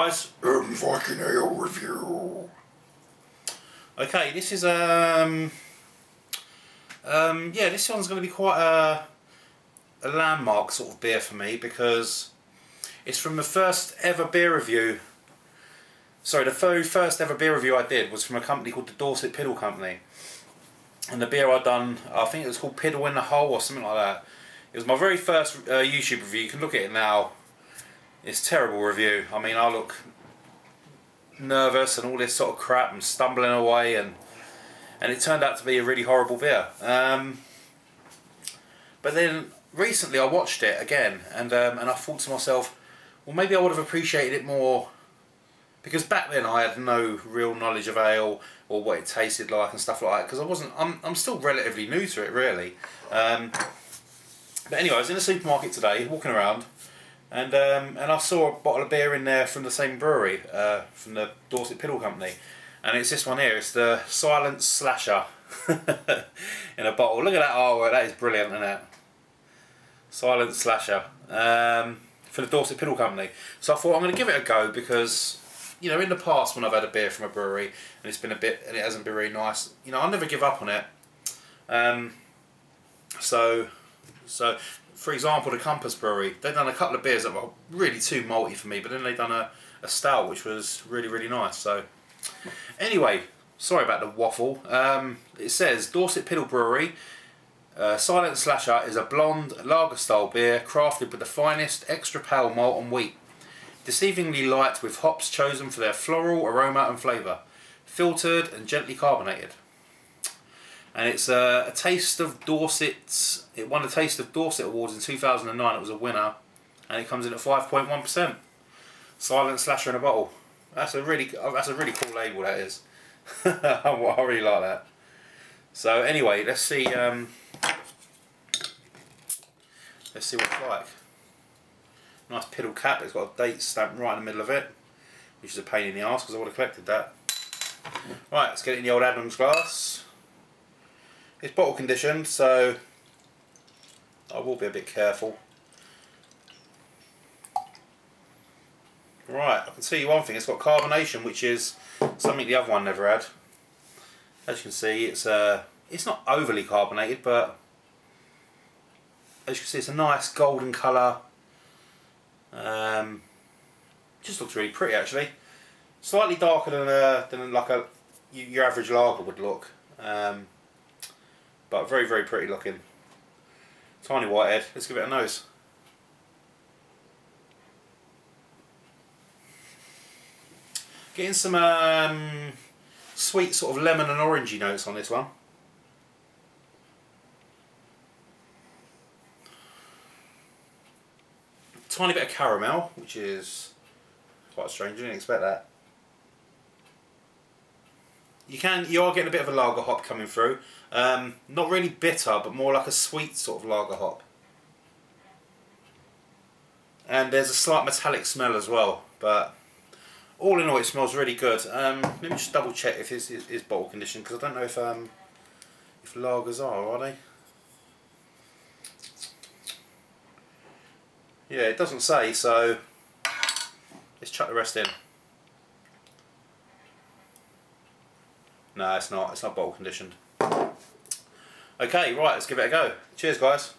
guys, Viking Ale review. Okay, this is yeah, this one's going to be quite a landmark sort of beer for me because it's from the first ever beer review. Sorry, the very first ever beer review I did was from a company called the Dorset Piddle company, and the beer I'd done, I think it was called Piddle In The Hole or something like that. It was my very first YouTube review. You can look at it now. It's a terrible review. I mean, I look nervous and all this sort of crap and stumbling away, and it turned out to be a really horrible beer. But then recently I watched it again, and I thought to myself, well, maybe I would have appreciated it more, because back then I had no real knowledge of ale or what it tasted like and stuff like that, because I'm still relatively new to it, really. But anyway, I was in the supermarket today, walking around, and I saw a bottle of beer in there from the same brewery, from the Dorset Piddle company, and it's this one here. It's the Silent Slasher in a bottle. Look at that artwork. That is brilliant, isn't it? Silent Slasher for the Dorset Piddle company. So I thought I'm going to give it a go because, you know, in the past when I've had a beer from a brewery and it's been a bit and it hasn't been very nice, you know, I'll never give up on it. So for example, the Compass Brewery, they've done a couple of beers that were really too malty for me, but then they've done a stout which was really nice. So anyway, sorry about the waffle. It says Dorset Piddle Brewery, Silent Slasher is a blonde lager style beer crafted with the finest extra pale malt and wheat, deceivingly light with hops chosen for their floral aroma and flavour, filtered and gently carbonated. And it's a taste of Dorset. It won the Taste of Dorset Awards in 2009. It was a winner, and it comes in at 5.1%. Silent Slasher in a bottle. That's a really cool label. That is. I really like that. So anyway, let's see. Let's see what it's like. Nice piddle cap. It's got a date stamped right in the middle of it, which is a pain in the arse because I would have collected that. Right, let's get it in the old Adams glass. It's bottle conditioned, so I will be a bit careful. Right, I can tell you one thing, it's got carbonation, which is something the other one never had. As you can see, it's not overly carbonated, but as you can see, it's a nice golden colour. Just looks really pretty, actually. Slightly darker than like your average lager would look. But very pretty looking. Tiny white head. Let's give it a nose. Getting some sweet sort of lemon and orangey notes on this one. Tiny bit of caramel, which is quite strange. I didn't expect that. You are getting a bit of a lager hop coming through. Not really bitter, but more like a sweet sort of lager hop. And there's a slight metallic smell as well. But all in all, it smells really good. Let me just double check if this is bottle conditioned, because I don't know if lagers are they? Yeah, it doesn't say, so let's chuck the rest in. No, it's not. It's not bottle conditioned. Okay, right, let's give it a go. Cheers, guys.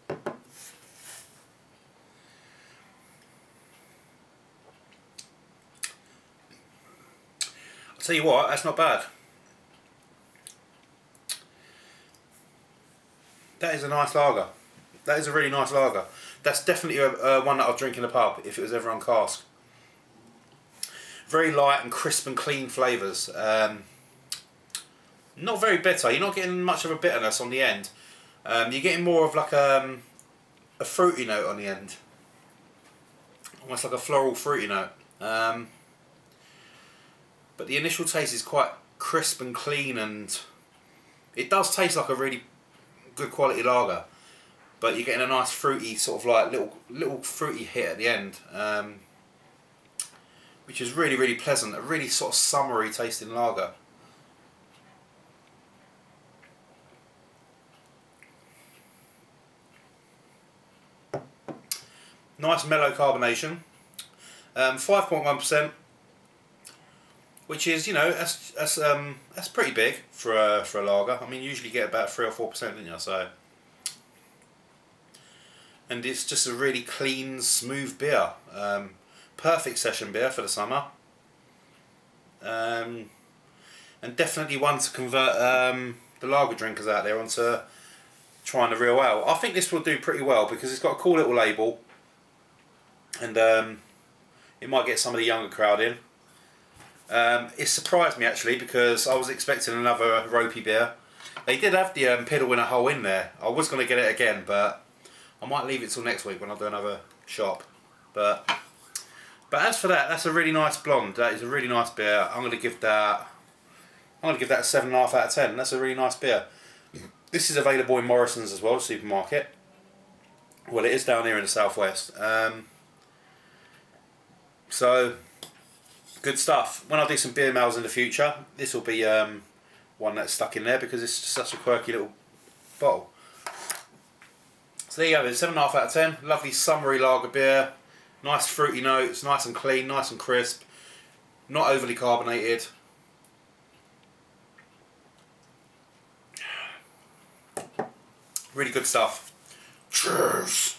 I'll tell you what, that's not bad. That is a nice lager. That is a really nice lager. That's definitely one that I'll drink in the pub if it was ever on cask. Very light and crisp and clean flavours. Not very bitter. You're not getting much of a bitterness on the end. You're getting more of like a fruity note on the end. Almost like a floral fruity note. But the initial taste is quite crisp and clean, and it does taste like a really good quality lager. But you're getting a nice fruity sort of like little fruity hit at the end, which is really pleasant. A really sort of summery tasting lager. Nice mellow carbonation. 5.1%, which is, you know, that's pretty big for a lager. I mean, you usually get about 3 or 4%, don't you? So, and it's just a really clean, smooth beer. Perfect session beer for the summer. And definitely one to convert the lager drinkers out there onto trying the real ale. I think this will do pretty well because it's got a cool little label, and it might get some of the younger crowd in. It surprised me actually because I was expecting another ropey beer. They did have the Piddle In The Hole in there. I was going to get it again, but I might leave it till next week when I do another shop. But as for that, that's a really nice blonde. That is a really nice beer. I'm going to give that a 7.5 out of 10. That's a really nice beer. This is available in Morrison's as well, supermarket. Well, it is down here in the southwest. So, good stuff. When I do some beer mails in the future, this will be one that's stuck in there because it's just such a quirky little bottle. So there you go, 7.5 out of 10. Lovely summery lager beer. Nice fruity notes, nice and clean, nice and crisp. Not overly carbonated. Really good stuff. Cheers!